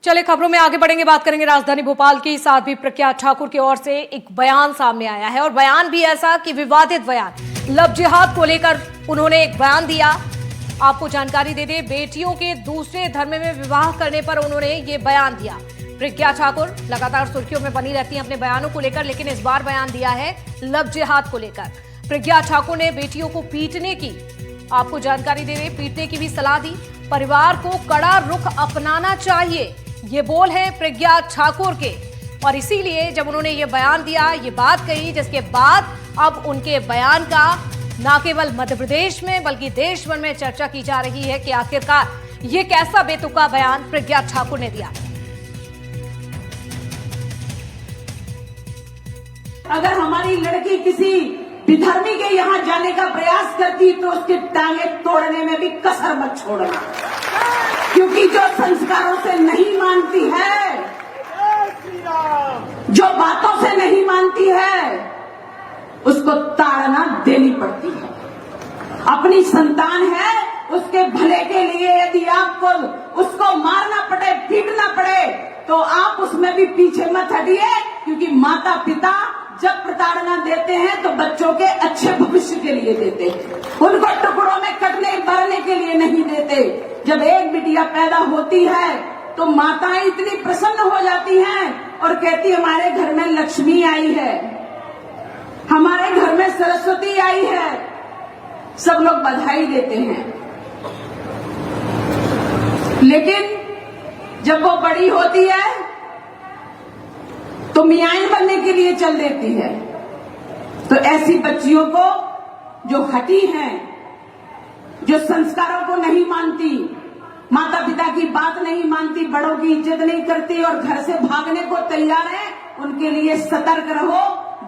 चले खबरों में आगे बढ़ेंगे, बात करेंगे राजधानी भोपाल की। साथ भी प्रज्ञा ठाकुर की ओर से एक बयान सामने आया है और बयान भी ऐसा कि विवादित बयान। लव जिहाद को लेकर उन्होंने एक बयान दिया। आपको जानकारी दे दें, बेटियों के दूसरे धर्म में विवाह करने पर उन्होंने ये बयान दिया। प्रज्ञा ठाकुर लगातार सुर्खियों में बनी रहती हैं अपने बयानों को लेकर, लेकिन इस बार बयान दिया है लव जिहाद को लेकर। प्रज्ञा ठाकुर ने बेटियों को पीटने की, आपको जानकारी दे दें, पीटने की भी सलाह दी। परिवार को कड़ा रुख अपनाना चाहिए, ये बोल है प्रज्ञा ठाकुर के। और इसीलिए जब उन्होंने ये बयान दिया, ये बात कही, जिसके बाद अब उनके बयान का न केवल मध्य प्रदेश में बल्कि देश भर में चर्चा की जा रही है कि आखिरकार ये कैसा बेतुका बयान प्रज्ञा ठाकुर ने दिया। अगर हमारी लड़की किसी विधर्मी के यहाँ जाने का प्रयास करती तो उसकी टांगे तोड़ने में भी कसर मत छोड़ना, क्योंकि जो संस्कारों से नहीं मानती है, जो बातों से नहीं मानती है, उसको ताड़ना देनी पड़ती है। अपनी संतान है, उसके भले के लिए यदि आपको उसको मारना पड़े, पीटना पड़े, तो आप उसमें भी पीछे मत हटिए, क्योंकि माता पिता जब प्रताड़ना देते हैं तो बच्चों के अच्छे भविष्य के लिए देते हैं, उनको टुकड़ों में कटने मरने के लिए नहीं देते। जब एक बिटिया पैदा होती है तो माताएं इतनी प्रसन्न हो जाती हैं और कहती हमारे घर में लक्ष्मी आई है, हमारे घर में सरस्वती आई है, सब लोग बधाई देते हैं। लेकिन जब वो बड़ी होती है तो मियाँ बनने के लिए चल देती है। तो ऐसी बच्चियों को जो हठी हैं, जो संस्कारों को नहीं मानती, माता पिता की बात नहीं मानती, बड़ों की इज्जत नहीं करती और घर से भागने को तैयार है, उनके लिए सतर्क रहो,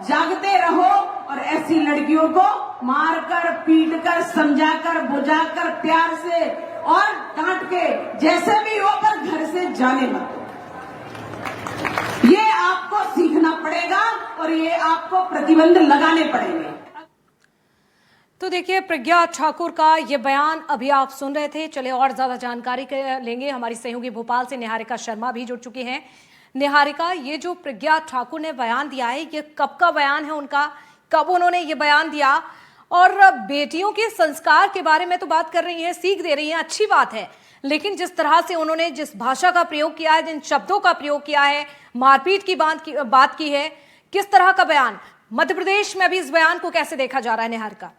जागते रहो और ऐसी लड़कियों को मारकर, पीटकर, समझाकर, बुझाकर, प्यार से और डांट के जैसे भी हो, पर घर से जाने मत। ये आपको सीखना पड़ेगा और ये आपको प्रतिबंध लगाने पड़ेंगे। तो देखिए, प्रज्ञा ठाकुर का ये बयान अभी आप सुन रहे थे। चले और ज्यादा जानकारी लेंगे, हमारी सहयोगी भोपाल से निहारिका शर्मा भी जुड़ चुकी हैं। निहारिका, ये जो प्रज्ञा ठाकुर ने बयान दिया है, ये कब का बयान है उनका, कब उन्होंने ये बयान दिया? और बेटियों के संस्कार के बारे में तो बात कर रही हैं, सीख दे रही हैं, अच्छी बात है, लेकिन जिस तरह से उन्होंने जिस भाषा का प्रयोग किया है, जिन शब्दों का प्रयोग किया है, मारपीट की बात की है, किस तरह का बयान? मध्य प्रदेश में अभी इस बयान को कैसे देखा जा रहा है निहारिका?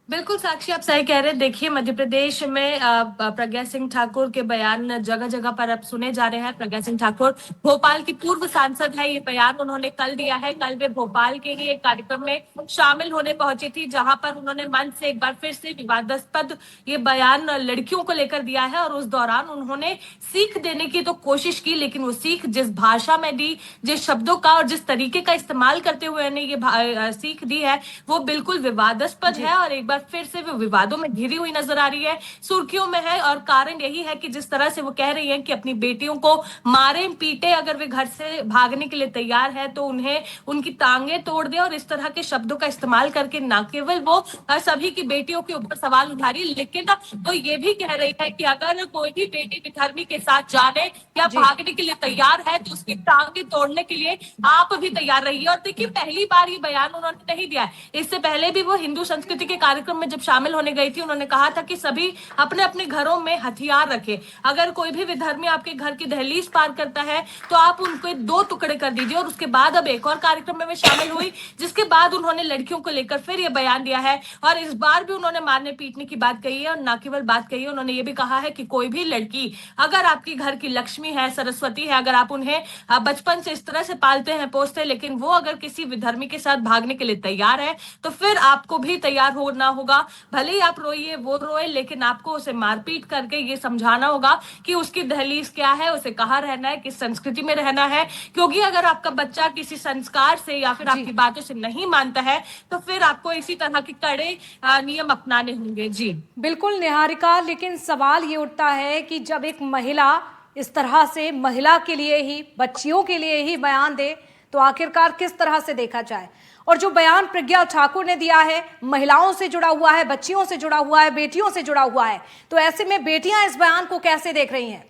बिल्कुल साक्षी, आप सही कह रहे हैं। देखिए, मध्य प्रदेश में प्रज्ञा सिंह ठाकुर के बयान जगह जगह पर अब सुने जा रहे हैं। प्रज्ञा सिंह ठाकुर भोपाल की पूर्व सांसद है। ये बयान उन्होंने कल दिया है। कल वे भोपाल के ही एक कार्यक्रम में शामिल होने पहुंची थी, जहां पर उन्होंने मंच से एक बार फिर से विवादास्पद ये बयान लड़कियों को लेकर दिया है। और उस दौरान उन्होंने सीख देने की तो कोशिश की, लेकिन वो सीख जिस भाषा में दी, जिस शब्दों का और जिस तरीके का इस्तेमाल करते हुए उन्हें ये सीख दी है, वो बिल्कुल विवादास्पद है और एक बार फिर से वो विवादों में घिरी हुई नजर आ रही है, सुर्खियों में है। और कारण यही है कि जिस तरह से वो कह रही है कि अपनी बेटियों को मारे पीटे, अगर वे घर से भागने के लिए तैयार है तो उन्हें उनकी टांगे तोड़ दे। और इस तरह के शब्दों का इस्तेमाल करके न केवल वो सभी की बेटियों के ऊपर सवाल उठा रही है, लेकिन वो ये भी कह रही है कि अगर कोई भी बेटी विधर्मी के साथ जाने या भागने के लिए तैयार है तो उसकी टांगे तोड़ने के लिए आप भी तैयार रहिए। और देखिए, पहली बार ये बयान उन्होंने नहीं दिया है, इससे पहले भी वो हिंदू संस्कृति के कार्यक्रम में जब शामिल होने गई थी, उन्होंने कहा था कि सभी अपने अपने घरों में हथियार रखें। अगर कोई भी विधर्मी आपके घर की दहलीज पार करता है तो आप उनको 2 टुकड़े कर दीजिए। और उसके बाद अब एक और कार्यक्रम में वे शामिल हुई, जिसके बाद उन्होंने लड़कियों को लेकर फिर यह बयान दिया है। और इस बार भी उन्होंने मारने पीटने की बात कही है। और न केवल बात कही है, उन्होंने ये भी कहा है कि कोई भी लड़की अगर आपकी घर की लक्ष्मी है, सरस्वती है, अगर आप उन्हें बचपन से इस तरह से पालते हैं, पोसते हैं, लेकिन वो अगर किसी विधर्मी के साथ भागने के लिए तैयार है तो फिर आपको भी तैयार होना होगा। भले ही आप रोइए, वो रोए, लेकिन आपको उसे मारपीट करके ये समझाना होगा कि उसकी दहलीज क्या है, उसे कहाँ रहना है, किस संस्कृति में रहना है। क्योंकि अगर आपका बच्चा किसी संस्कार से या फिर आपकी बातों से नहीं मानता है तो फिर आपको इसी तरह के कड़े नियम अपनाने होंगे। जी बिल्कुल निहारिका, लेकिन सवाल ये उठता है कि जब एक महिला इस तरह से महिला के लिए ही, बच्चियों के लिए ही बयान दे, तो आखिरकार किस तरह से देखा जाए? और जो बयान प्रज्ञा ठाकुर ने दिया है, महिलाओं से जुड़ा हुआ है, बच्चियों से जुड़ा हुआ है, बेटियों से जुड़ा हुआ है, तो ऐसे में बेटियां इस बयान को कैसे देख रही हैं?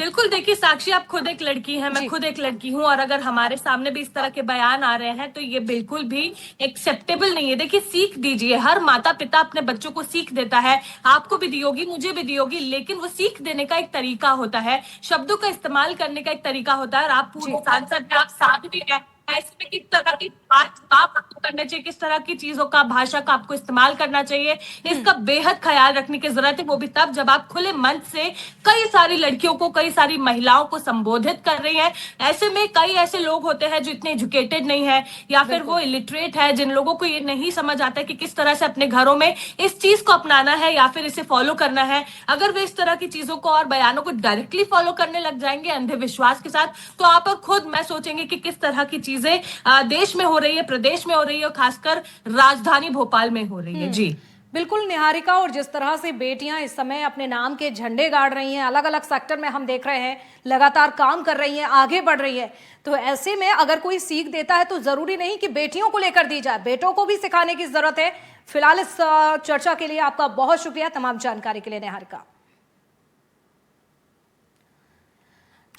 बिल्कुल, देखिए साक्षी, आप खुद एक लड़की हैं, मैं जी। खुद एक लड़की हूँ, और अगर हमारे सामने भी इस तरह के बयान आ रहे हैं तो ये बिल्कुल भी एक्सेप्टेबल नहीं है। देखिए, सीख दीजिए, हर माता पिता अपने बच्चों को सीख देता है, आपको भी दी होगी, मुझे भी दी होगी, लेकिन वो सीख देने का एक तरीका होता है, शब्दों का इस्तेमाल करने का एक तरीका होता है। और आप पूर्व जी। सांसद हैं, आप साथ भी हैं, ऐसे में किस तरह की बात आपको करना चाहिए, किस तरह की चीजों का, भाषा का आपको इस्तेमाल करना चाहिए, इसका बेहद ख्याल रखने की जरूरत है। वो भी तब जब आप खुले मन से कई सारी लड़कियों को, कई सारी महिलाओं को संबोधित कर रही हैं। ऐसे में कई ऐसे लोग होते हैं जो इतने एजुकेटेड नहीं है, या फिर वो इलिटरेट है, जिन लोगों को ये नहीं समझ आता कि किस तरह से अपने घरों में इस चीज को अपनाना है या फिर इसे फॉलो करना है। अगर वे इस तरह की चीजों को और बयानों को डायरेक्टली फॉलो करने लग जाएंगे अंधे विश्वास के साथ, तो आप और खुद मैं सोचेंगे कि किस तरह की चीजें देश में हो रही है, प्रदेश में हो रही है, और खासकर राजधानी भोपाल में हो रही है। जी बिल्कुल निहारिका, और जिस तरह से बेटियां इस समय अपने नाम के झंडे गाड़ रही हैं, अलग अलग सेक्टर में हम देख रहे हैं लगातार काम कर रही हैं, आगे बढ़ रही है, तो ऐसे में अगर कोई सीख देता है तो जरूरी नहीं कि बेटियों को लेकर दी जाए, बेटों को भी सिखाने की जरूरत है। फिलहाल इस चर्चा के लिए आपका बहुत शुक्रिया, तमाम जानकारी के लिए निहारिका।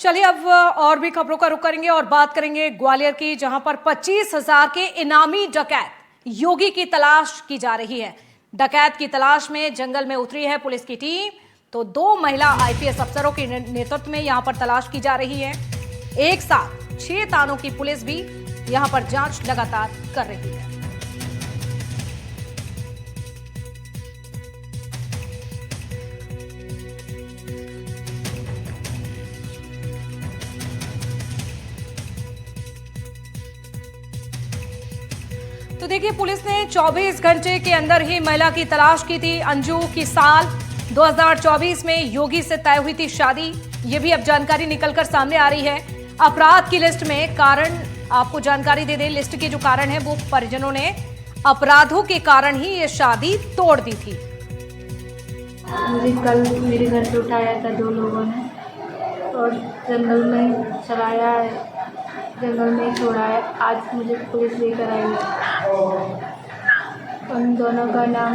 चलिए अब और भी खबरों का रुख करेंगे और बात करेंगे ग्वालियर की, जहां पर 25,000 के इनामी डकैत योगी की तलाश की जा रही है। डकैत की तलाश में जंगल में उतरी है पुलिस की टीम, तो 2 महिला आईपीएस अफसरों के नेतृत्व में यहां पर तलाश की जा रही है। एक साथ 6 थानों की पुलिस भी यहां पर जांच लगातार कर रही है। तो देखिए, पुलिस ने 24 घंटे के अंदर ही महिला की तलाश की थी। अंजू की साल 2024 में योगी से तय हुई थी शादी, ये भी अब जानकारी निकलकर सामने आ रही है। अपराध की लिस्ट में कारण आपको जानकारी दे दें, लिस्ट के जो कारण है वो परिजनों ने अपराधों के कारण ही ये शादी तोड़ दी थी। मुझे कल मेरे घर पे उठाया था 2 लोगों ने और जंगल में चलाया है, जंगल में ही छोड़ा है। आज मुझे पुलिस लेकर आई है। उन दोनों का नाम